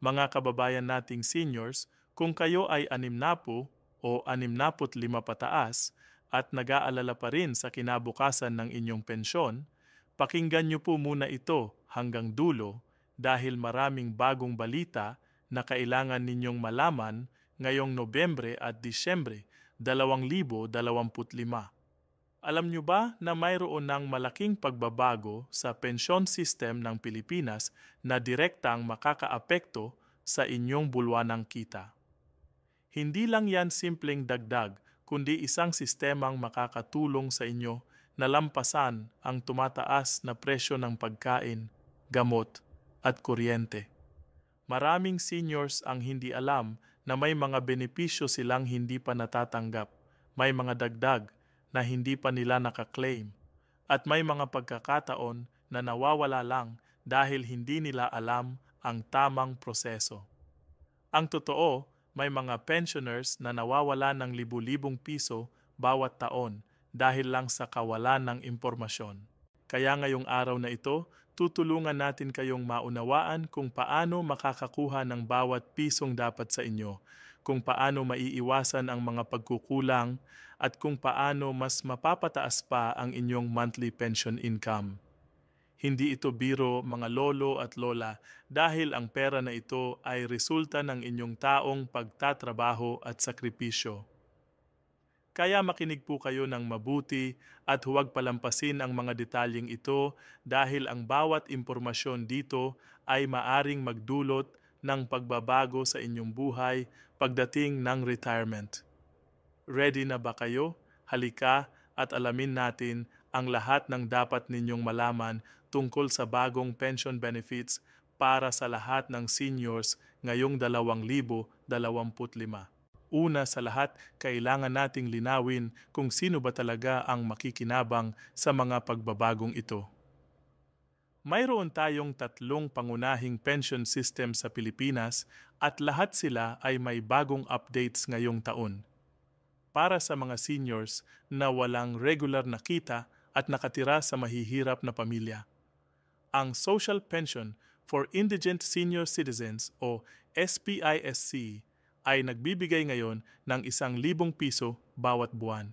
Mga kababayan nating seniors, kung kayo ay 60 o 65 pataas at nag-aalala pa rin sa kinabukasan ng inyong pensyon, pakinggan niyo po muna ito hanggang dulo dahil maraming bagong balita na kailangan ninyong malaman ngayong Nobyembre at Disyembre 2025. Alam nyo ba na mayroon ng malaking pagbabago sa pensyon system ng Pilipinas na direktang makakaapekto sa inyong bulwanang kita? Hindi lang yan simpleng dagdag, kundi isang sistemang makakatulong sa inyo na lampasan ang tumataas na presyo ng pagkain, gamot, at kuryente. Maraming seniors ang hindi alam na may mga benepisyo silang hindi pa natatanggap, may mga dagdag na hindi pa nila nakaklaim, at may mga pagkakataon na nawawala lang dahil hindi nila alam ang tamang proseso. Ang totoo, may mga pensioners na nawawala ng libu-libong piso bawat taon dahil lang sa kawalan ng impormasyon. Kaya ngayong araw na ito, tutulungan natin kayong maunawaan kung paano makakakuha ng bawat pisong dapat sa inyo, kung paano maiiwasan ang mga pagkukulang, at kung paano mas mapapataas pa ang inyong monthly pension income. Hindi ito biro, mga lolo at lola, dahil ang pera na ito ay resulta ng inyong taong pagtatrabaho at sakripisyo. Kaya makinig po kayo ng mabuti at huwag palampasin ang mga detalyeng ito dahil ang bawat impormasyon dito ay maaring magdulot ng pagbabago sa inyong buhay pagdating ng retirement. Ready na ba kayo? Halika at alamin natin ang lahat ng dapat ninyong malaman tungkol sa bagong pension benefits para sa lahat ng seniors ngayong 2025. Una sa lahat, kailangan nating linawin kung sino ba talaga ang makikinabang sa mga pagbabagong ito. Mayroon tayong 3 pangunahing pension system sa Pilipinas at lahat sila ay may bagong updates ngayong taon. Para sa mga seniors na walang regular na kita at nakatira sa mahihirap na pamilya, ang Social Pension for Indigent Senior Citizens o SPISC ay nagbibigay ngayon ng 1,000 piso bawat buwan.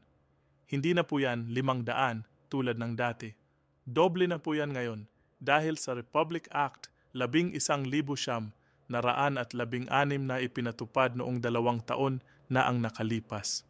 Hindi na po yan 500 tulad ng dati. Doble na po yan ngayon dahil sa Republic Act 11,116 na ipinatupad noong 2 taon na ang nakalipas.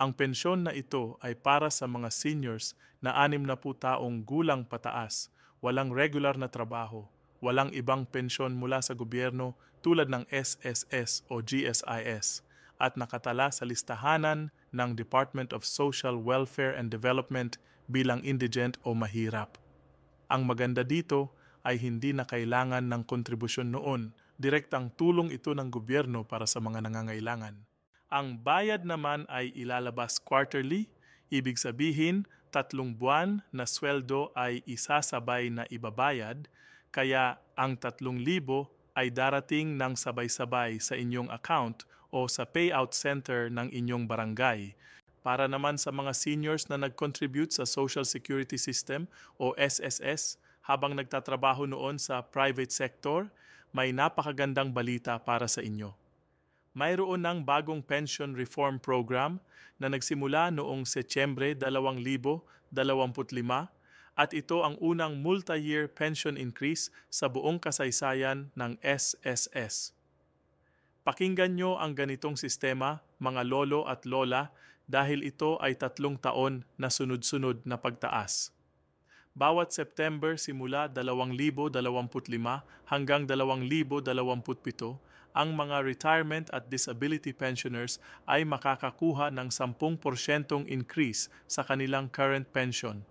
Ang pensyon na ito ay para sa mga seniors na 60 taong gulang pataas, walang regular na trabaho, walang ibang pensyon mula sa gobyerno tulad ng SSS o GSIS at nakatala sa listahanan ng Department of Social Welfare and Development bilang indigent o mahirap. Ang maganda dito ay hindi na kailangan ng kontribusyon noon, direktang tulong ito ng gobyerno para sa mga nangangailangan. Ang bayad naman ay ilalabas quarterly, ibig sabihin 3 buwan na sweldo ay isasabay na ibabayad, kaya ang 3,000 ay darating ng sabay-sabay sa inyong account o sa payout center ng inyong barangay. Para naman sa mga seniors na nag-contribute sa Social Security System o SSS habang nagtatrabaho noon sa private sector, may napakagandang balita para sa inyo. Mayroon ng bagong pension reform program na nagsimula noong Setyembre 2025 at ito ang unang multi-year pension increase sa buong kasaysayan ng SSS. Pakinggan nyo ang ganitong sistema, mga lolo at lola, dahil ito ay 3 taon na sunod-sunod na pagtaas. Bawat September simula 2025 hanggang 2027, ang mga retirement at disability pensioners ay makakakuha ng 10% increase sa kanilang current pension.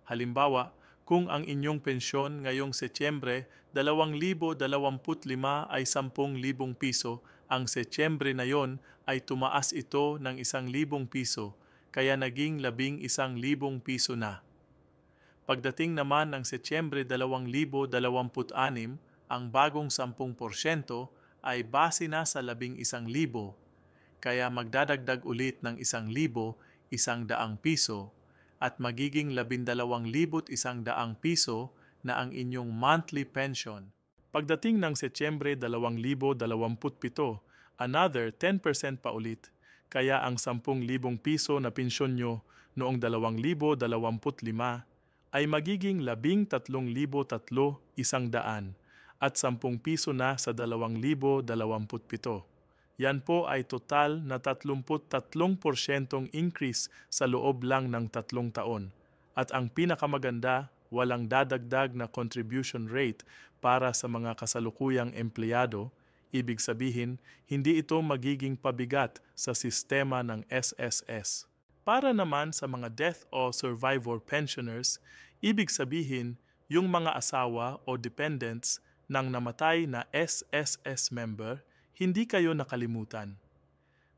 Halimbawa, kung ang inyong pensyon ngayong Setyembre 2025 ay 10,000 piso, ang Setyembre na yon ay tumaas ito ng 1,000 piso, kaya naging 11,000 piso na. Pagdating naman ng Setyembre 2026, ang bagong 10% ay base na sa 11,000, kaya magdadagdag ulit ng 1,000, 100 piso, at magiging 12,100 piso na ang inyong monthly pension. Pagdating ng Setyembre 2027, another 10% pa ulit. Kaya ang 10,000 piso na pensyon nyo noong 2025 ay magiging 13,300 at 10 piso na sa 2027. Yan po ay total na 33% increase sa loob lang ng 3 taon. At ang pinakamaganda, walang dadagdag na contribution rate para sa mga kasalukuyang empleyado. Ibig sabihin, hindi ito magiging pabigat sa sistema ng SSS. Para naman sa mga death o survivor pensioners, ibig sabihin yung mga asawa o dependents ng namatay na SSS member, hindi kayo nakalimutan.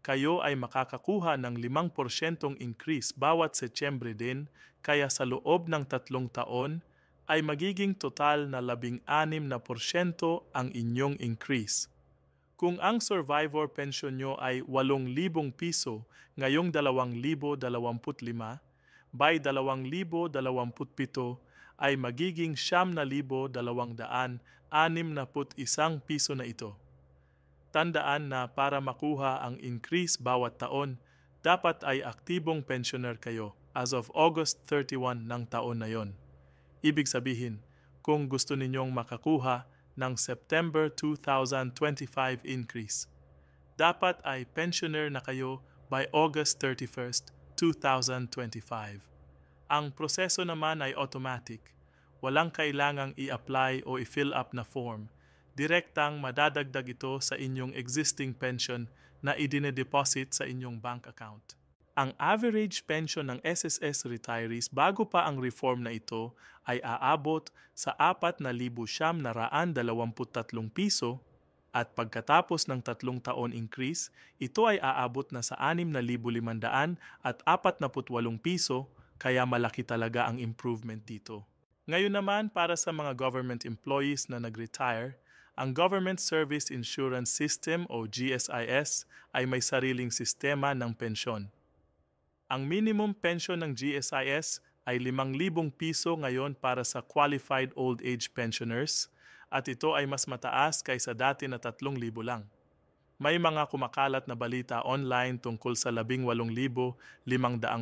Kayo ay makakakuha ng 5% increase bawat Setyembre din, kaya sa loob ng 3 taon ay magiging total na 16% ang inyong increase. Kung ang survivor pension nyo ay 8,000 piso ngayong 2025, by 2027 ay magiging 9,261 piso na ito. Tandaan na para makuha ang increase bawat taon, dapat ay aktibong pensioner kayo as of August 31 ng taon na yon. Ibig sabihin, kung gusto ninyong makakuha ng September 2025 increase, dapat ay pensioner na kayo by August 31st, 2025. Ang proseso naman ay automatic. Walang kailangang i-apply o i-fill up na form. Direktang madadagdag ito sa inyong existing pension na idine-deposit sa inyong bank account. Ang average pension ng SSS retirees bago pa ang reform na ito ay aabot sa 4,923 piso at pagkatapos ng 3 taon increase, ito ay aabot na sa 6,548 piso, kaya malaki talaga ang improvement dito. Ngayon naman para sa mga government employees na nag-retire, ang Government Service Insurance System o GSIS ay may sariling sistema ng pensyon. Ang minimum pension ng GSIS ay 5,000 piso ngayon para sa qualified old age pensioners at ito ay mas mataas kaysa dati na 3,000 lang. May mga kumakalat na balita online tungkol sa 18,500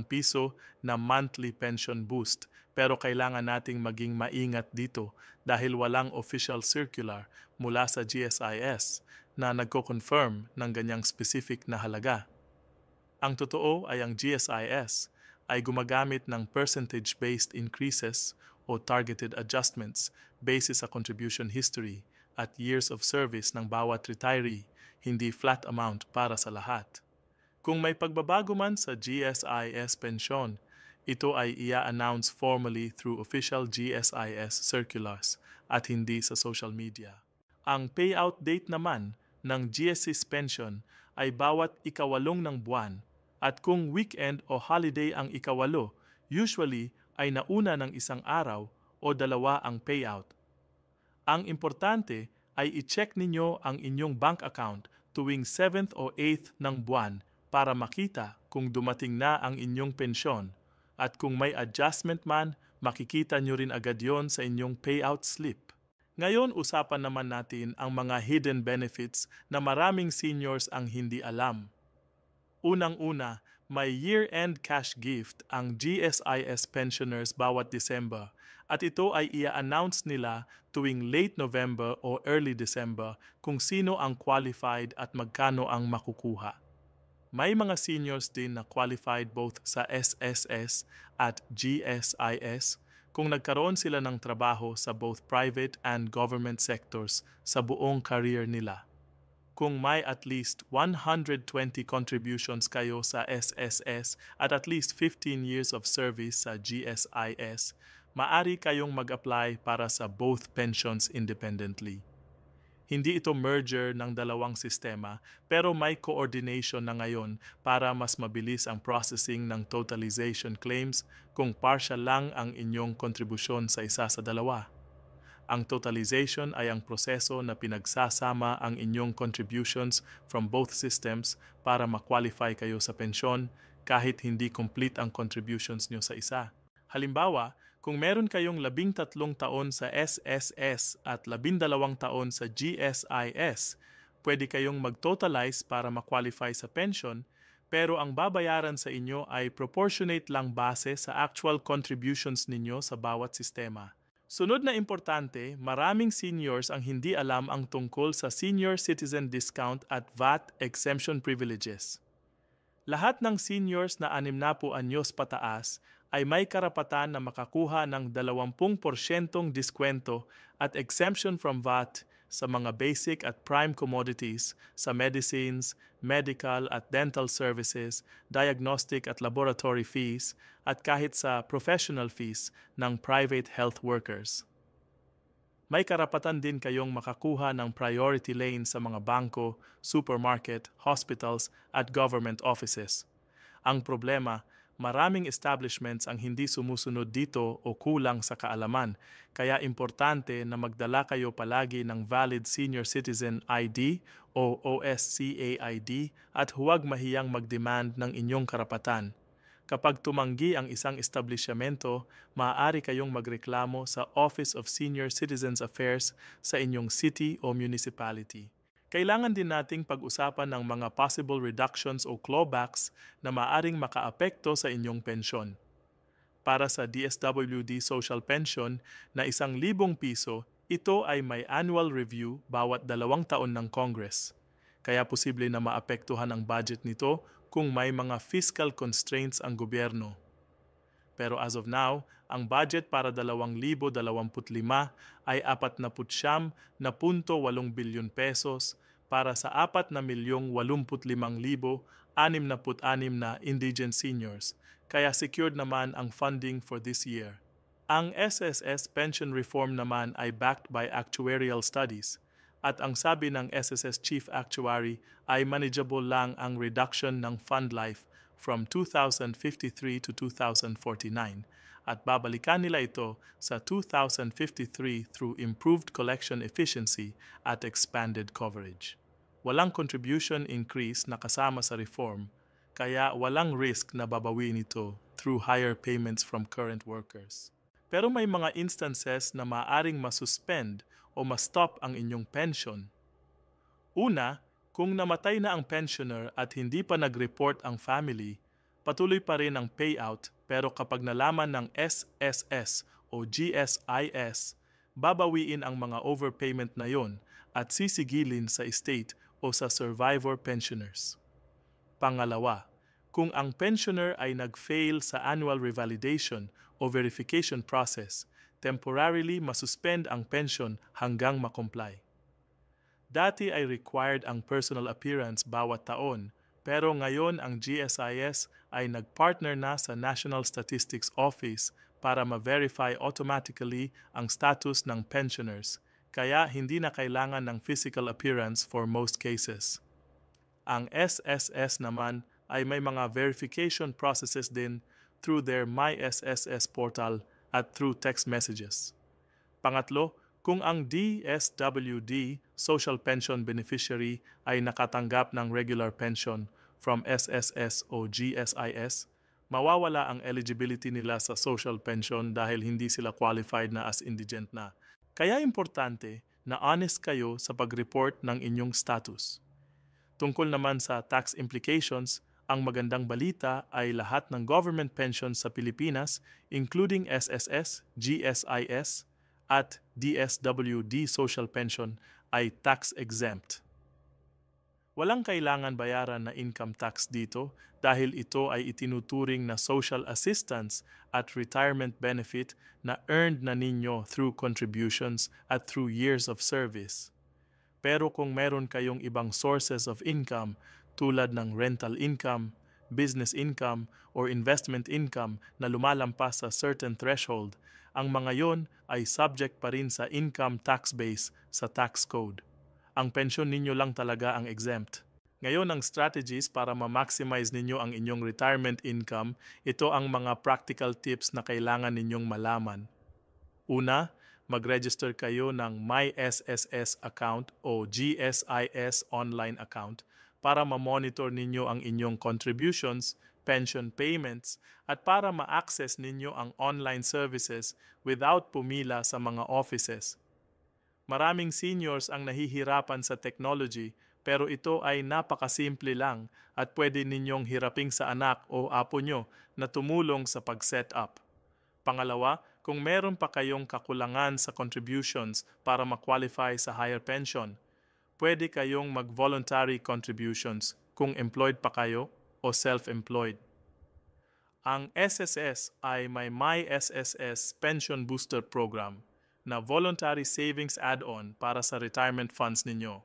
piso na monthly pension boost, pero kailangan nating maging maingat dito dahil walang official circular mula sa GSIS na nagko-confirm ng ganyang specific na halaga. Ang totoo ay ang GSIS ay gumagamit ng percentage-based increases o targeted adjustments basis sa contribution history at years of service ng bawat retiree, hindi flat amount para sa lahat. Kung may pagbabago man sa GSIS pensyon, ito ay i-announce formally through official GSIS circulars at hindi sa social media. Ang payout date naman ng GSIS pension ay bawat ikawalong ng buwan at kung weekend o holiday ang ikawalo, usually ay nauna ng 1 araw o 2 ang payout. Ang importante ay i-check ninyo ang inyong bank account tuwing 7th o 8th ng buwan para makita kung dumating na ang inyong pensyon at kung may adjustment man, makikita nyo rin agad yon sa inyong payout slip. Ngayon, usapan naman natin ang mga hidden benefits na maraming seniors ang hindi alam. Unang-una, may year-end cash gift ang GSIS pensioners bawat December at ito ay i-announce nila tuwing late November o early December kung sino ang qualified at magkano ang makukuha. May mga seniors din na qualified both sa SSS at GSIS kung nagkaroon sila ng trabaho sa both private and government sectors sa buong career nila. Kung may at least 120 contributions kayo sa SSS at least 15 years of service sa GSIS, maaari kayong mag-apply para sa both pensions independently. Hindi ito merger ng dalawang sistema pero may coordination na ngayon para mas mabilis ang processing ng totalization claims kung partial lang ang inyong kontribusyon sa isa sa dalawa. Ang totalization ay ang proseso na pinagsasama ang inyong contributions from both systems para ma-qualify kayo sa pensyon kahit hindi complete ang contributions nyo sa isa. Halimbawa, Kung meron kayong 13 taon sa SSS at 12 taon sa GSIS, pwede kayong mag-totalize para ma-qualify sa pension, pero ang babayaran sa inyo ay proportionate lang base sa actual contributions ninyo sa bawat sistema. Sunod na importante, maraming seniors ang hindi alam ang tungkol sa senior citizen discount at VAT exemption privileges. Lahat ng seniors na 60 anyos pataas ay may karapatan na makakuha ng 20% diskwento at exemption from VAT sa mga basic at prime commodities, sa medicines, medical at dental services, diagnostic at laboratory fees, at kahit sa professional fees ng private health workers. May karapatan din kayong makakuha ng priority lane sa mga bangko, supermarket, hospitals at government offices. Ang problema, maraming establishments ang hindi sumusunod dito o kulang sa kaalaman, kaya importante na magdala kayo palagi ng valid senior citizen ID o OSCA ID at huwag mahiyang mag-demand ng inyong karapatan. Kapag tumanggi ang isang establishmento, maaari kayong magreklamo sa Office of Senior Citizens Affairs sa inyong city o municipality. Kailangan din nating pag-usapan ng mga possible reductions o clawbacks na maaring makaapekto sa inyong pensyon. Para sa DSWD Social Pension na 1,000 piso, ito ay may annual review bawat 2 taon ng Congress. Kaya posible na maapektuhan ang budget nito kung may mga fiscal constraints ang gobyerno. Pero as of now, ang budget para 2025 ay 49.8 bilyon pesos para sa 4,085,066 na indigent seniors, kaya secured naman ang funding for this year. Ang SSS pension reform naman ay backed by actuarial studies, at ang sabi ng SSS Chief Actuary ay manageable lang ang reduction ng fund life from 2053 to 2049 at babalikan nila ito sa 2053 through improved collection efficiency at expanded coverage. Walang contribution increase na kasama sa reform, kaya walang risk na babawiin ito through higher payments from current workers. Pero may mga instances na maaring masuspend o ma-stop ang inyong pension. Una, kung namatay na ang pensioner at hindi pa nag-report ang family, patuloy pa rin ang payout, pero kapag nalaman ng SSS o GSIS, babawiin ang mga overpayment na yon at sisigilin sa estate o sa survivor pensioners. Pangalawa, kung ang pensioner ay nag-fail sa annual revalidation o verification process, temporarily masuspend ang pension hanggang makomply. Dati ay required ang personal appearance bawat taon, pero ngayon ang GSIS ay nagpartner na sa National Statistics Office para ma-verify automatically ang status ng pensioners, kaya hindi na kailangan ng physical appearance for most cases. Ang SSS naman ay may mga verification processes din through their MySSS portal at through text messages. Pangatlo, kung ang DSWD social pension beneficiary ay nakatanggap ng regular pension from SSS o GSIS, mawawala ang eligibility nila sa social pension dahil hindi sila qualified na as indigent na. Kaya importante na honest kayo sa pag-report ng inyong status. Tungkol naman sa tax implications, ang magandang balita ay lahat ng government pensions sa Pilipinas, including SSS, GSIS, at DSWD social pension ay tax-exempt. Walang kailangan bayaran na income tax dito dahil ito ay itinuturing na social assistance at retirement benefit na earned na ninyo through contributions at through years of service. Pero kung meron kayong ibang sources of income tulad ng rental income, business income, or investment income na lumalampas sa certain threshold, ang mga yon ay subject pa rin sa income tax base sa tax code. Ang pensyon ninyo lang talaga ang exempt. Ngayon ang strategies para ma-maximize ninyo ang inyong retirement income, ito ang mga practical tips na kailangan ninyong malaman. Una, mag-register kayo ng MySSS account o GSIS online account para ma-monitor ninyo ang inyong contributions, pension payments, at para ma-access ninyo ang online services without pumila sa mga offices. Maraming seniors ang nahihirapan sa technology pero ito ay napakasimple lang at pwede ninyong hiraping sa anak o apo nyo na tumulong sa pag-set up. Pangalawa, kung meron pa kayong kakulangan sa contributions para ma-qualify sa higher pension, pwede kayong mag-voluntary contributions kung employed pa kayo o self-employed. Ang SSS ay may My SSS Pension Booster Program na voluntary savings add-on para sa retirement funds ninyo.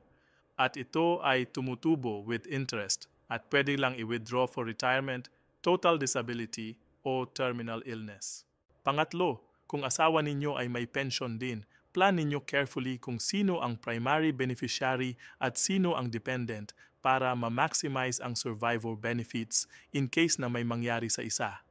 At ito ay tumutubo with interest at pwede lang i-withdraw for retirement, total disability o terminal illness. Pangatlo, kung asawa ninyo ay may pension din, plan ninyo carefully kung sino ang primary beneficiary at sino ang dependent para ma-maximize ang survivor benefits in case na may mangyari sa isa.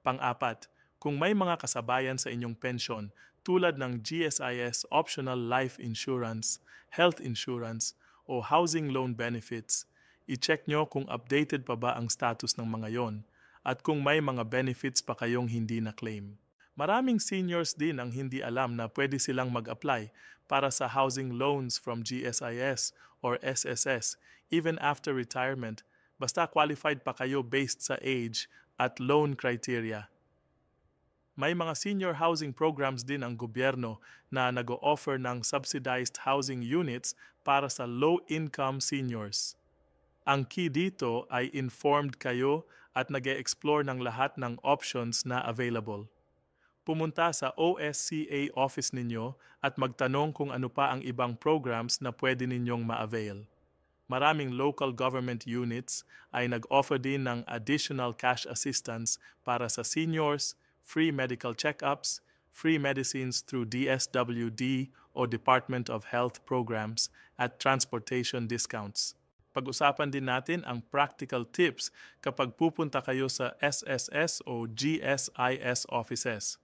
Pang-apat, kung may mga kasabayan sa inyong pension tulad ng GSIS optional life insurance, health insurance, o housing loan benefits, i-check nyo kung updated pa ba ang status ng mga yon at kung may mga benefits pa kayong hindi na-claim. Maraming seniors din ang hindi alam na pwede silang mag-apply para sa housing loans from GSIS or SSS even after retirement basta qualified pa kayo based sa age at loan criteria. May mga senior housing programs din ang gobyerno na nag-o-offer ng subsidized housing units para sa low-income seniors. Ang key dito ay informed kayo at nag-e-explore ng lahat ng options na available. Pumunta sa OSCA office ninyo at magtanong kung ano pa ang ibang programs na pwede ninyong ma-avail. Maraming local government units ay nag-offer din ng additional cash assistance para sa seniors, free medical check-ups, free medicines through DSWD o Department of Health programs at transportation discounts. Pag-usapan din natin ang practical tips kapag pupunta kayo sa SSS o GSIS offices.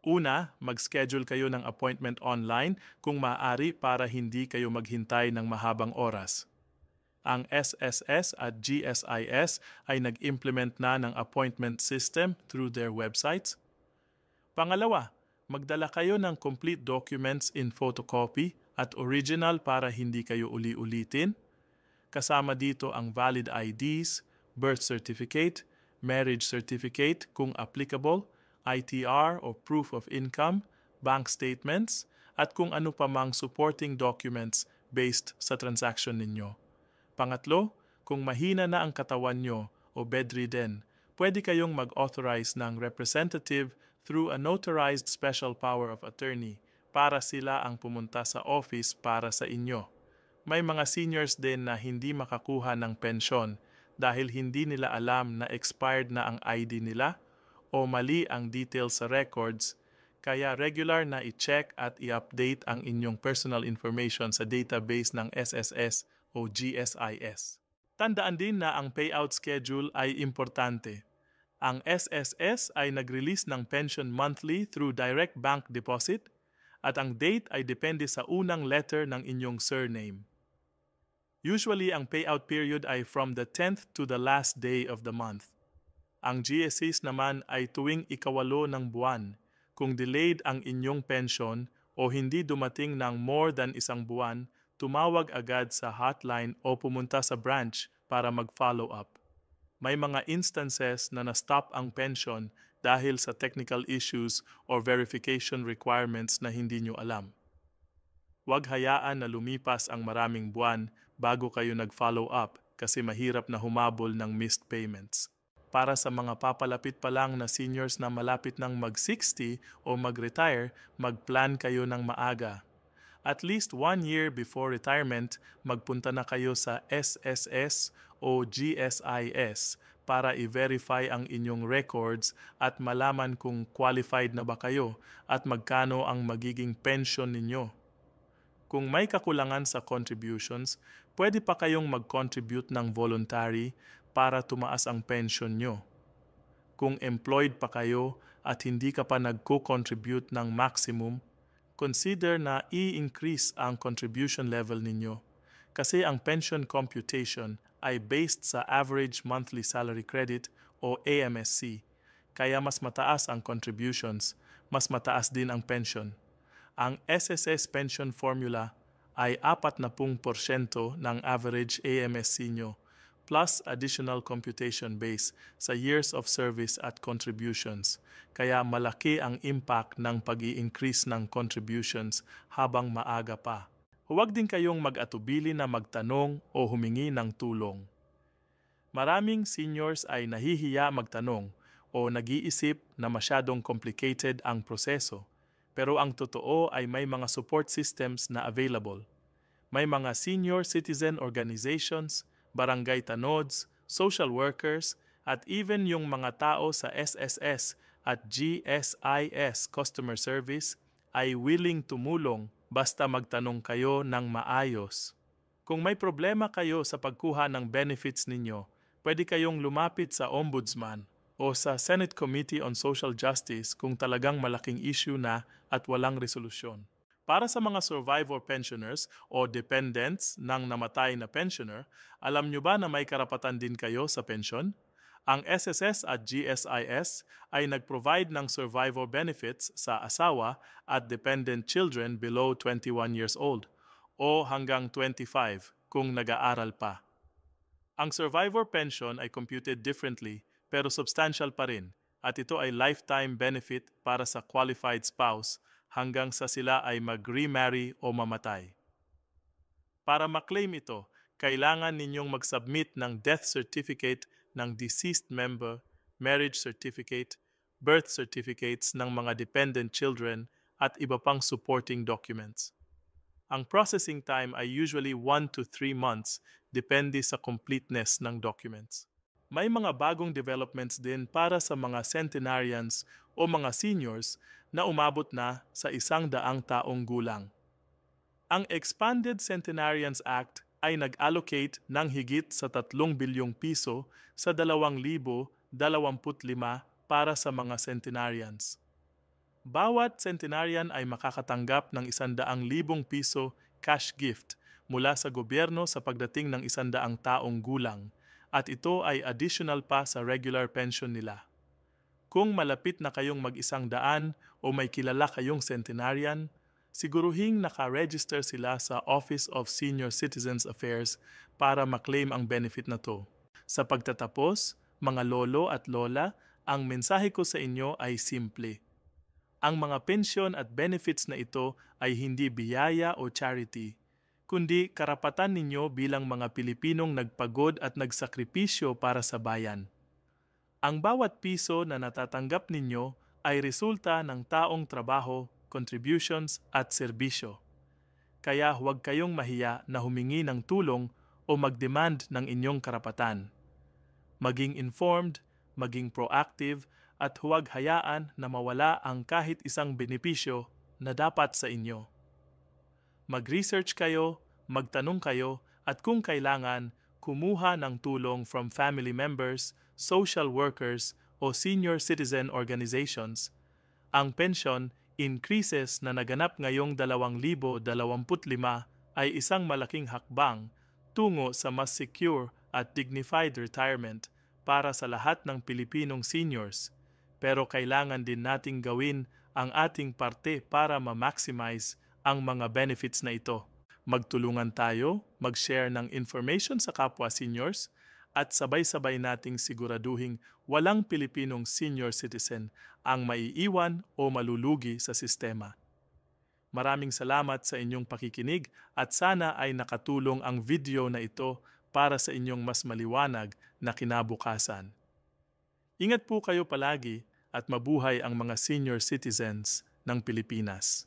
Una, mag-schedule kayo ng appointment online kung maaari para hindi kayo maghintay ng mahabang oras. Ang SSS at GSIS ay nag-implement na ng appointment system through their websites. Pangalawa, magdala kayo ng complete documents in photocopy at original para hindi kayo uli-ulitin. Kasama dito ang valid IDs, birth certificate, marriage certificate kung applicable, ITR o proof of income, bank statements, at kung ano pa mang supporting documents based sa transaction ninyo. Pangatlo, kung mahina na ang katawan nyo o bedridden, pwede kayong mag-authorize ng representative through a notarized special power of attorney para sila ang pumunta sa office para sa inyo. May mga seniors din na hindi makakuha ng pensyon dahil hindi nila alam na expired na ang ID nila o mali ang details sa records, kaya regular na i-check at i-update ang inyong personal information sa database ng SSS o GSIS. Tandaan din na ang payout schedule ay importante. Ang SSS ay nag-release ng pension monthly through direct bank deposit at ang date ay depende sa unang letter ng inyong surname. Usually, ang payout period ay from the 10th to the last day of the month. Ang GSIS naman ay tuwing ikawalo ng buwan. Kung delayed ang inyong pension o hindi dumating ng more than isang buwan, tumawag agad sa hotline o pumunta sa branch para mag-follow up. May mga instances na na-stop ang pension dahil sa technical issues or verification requirements na hindi nyo alam. Huwag hayaan na lumipas ang maraming buwan bago kayo nag-follow up kasi mahirap na humabol ng missed payments. Para sa mga papalapit pa lang na seniors na malapit ng mag-60 o mag-retire, mag-plan kayo ng maaga. At least 1 year before retirement, magpunta na kayo sa SSS o GSIS para i-verify ang inyong records at malaman kung qualified na ba kayo at magkano ang magiging pension ninyo. Kung may kakulangan sa contributions, pwede pa kayong mag-contribute ng voluntary para tumaas ang pension nyo. Kung employed pa kayo at hindi ka pa nagko-contribute ng maximum, consider na i-increase ang contribution level ninyo kasi ang pension computation ay based sa Average Monthly Salary Credit o AMSC, kaya mas mataas ang contributions, mas mataas din ang pension. Ang SSS pension formula ay 40% ng average AMSC nyo plus additional computation base sa years of service at contributions. Kaya malaki ang impact ng pag-i-increase ng contributions habang maaga pa. Huwag din kayong mag-atubili na magtanong o humingi ng tulong. Maraming seniors ay nahihiya magtanong o nag-iisip na masyadong complicated ang proseso. Pero ang totoo ay may mga support systems na available. May mga senior citizen organizations, barangay tanods, social workers, at even yung mga tao sa SSS at GSIS customer service ay willing tumulong basta magtanong kayo ng maayos. Kung may problema kayo sa pagkuha ng benefits ninyo, pwede kayong lumapit sa Ombudsman o sa Senate Committee on Social Justice kung talagang malaking issue na at walang resolusyon. Para sa mga survivor pensioners o dependents ng namatay na pensioner, alam nyo ba na may karapatan din kayo sa pension? Ang SSS at GSIS ay nag-provide ng survivor benefits sa asawa at dependent children below 21 years old o hanggang 25 kung nag-aaral pa. Ang survivor pension ay computed differently pero substantial pa rin at ito ay lifetime benefit para sa qualified spouse hanggang sa sila ay mag-remarry o mamatay. Para maklaim ito, kailangan ninyong mag-submit ng death certificate ng deceased member, marriage certificate, birth certificates ng mga dependent children at iba pang supporting documents. Ang processing time ay usually 1 to 3 months depende sa completeness ng documents. May mga bagong developments din para sa mga centenarians o mga seniors na umabot na sa 100 taong gulang. Ang Expanded Centenarians Act ay nag-allocate ng higit sa 3 bilyong piso sa 2025 para sa mga centenarians. Bawat centenarian ay makakatanggap ng 100,000 piso cash gift mula sa gobyerno sa pagdating ng 100 taong gulang at ito ay additional pa sa regular pension nila. Kung malapit na kayong mag-100 o may kilala kayong centenarian, siguruhing naka-register sila sa Office of Senior Citizens Affairs para maklaim ang benefit na to. Sa pagtatapos, mga lolo at lola, ang mensahe ko sa inyo ay simple. Ang mga pensyon at benefits na ito ay hindi biyaya o charity, kundi karapatan ninyo bilang mga Pilipinong nagpagod at nagsakripisyo para sa bayan. Ang bawat piso na natatanggap ninyo ay resulta ng taong trabaho, contributions at serbisyo. Kaya huwag kayong mahiya na humingi ng tulong o mag-demand ng inyong karapatan. Maging informed, maging proactive, at huwag hayaan na mawala ang kahit isang benepisyo na dapat sa inyo. Mag-research kayo, magtanong kayo, at kung kailangan, kumuha ng tulong from family members, social workers, o senior citizen organizations. Ang pension increases na naganap ngayong 2025 ay isang malaking hakbang tungo sa mas secure at dignified retirement para sa lahat ng Pilipinong seniors. Pero kailangan din nating gawin ang ating parte para ma-maximize ang mga benefits na ito. Magtulungan tayo, mag-share ng information sa kapwa seniors, at sabay-sabay nating siguraduhing walang Pilipinong senior citizen ang maiiwan o malulugi sa sistema. Maraming salamat sa inyong pakikinig at sana ay nakatulong ang video na ito para sa inyong mas maliwanag na kinabukasan. Ingat po kayo palagi at mabuhay ang mga senior citizens ng Pilipinas.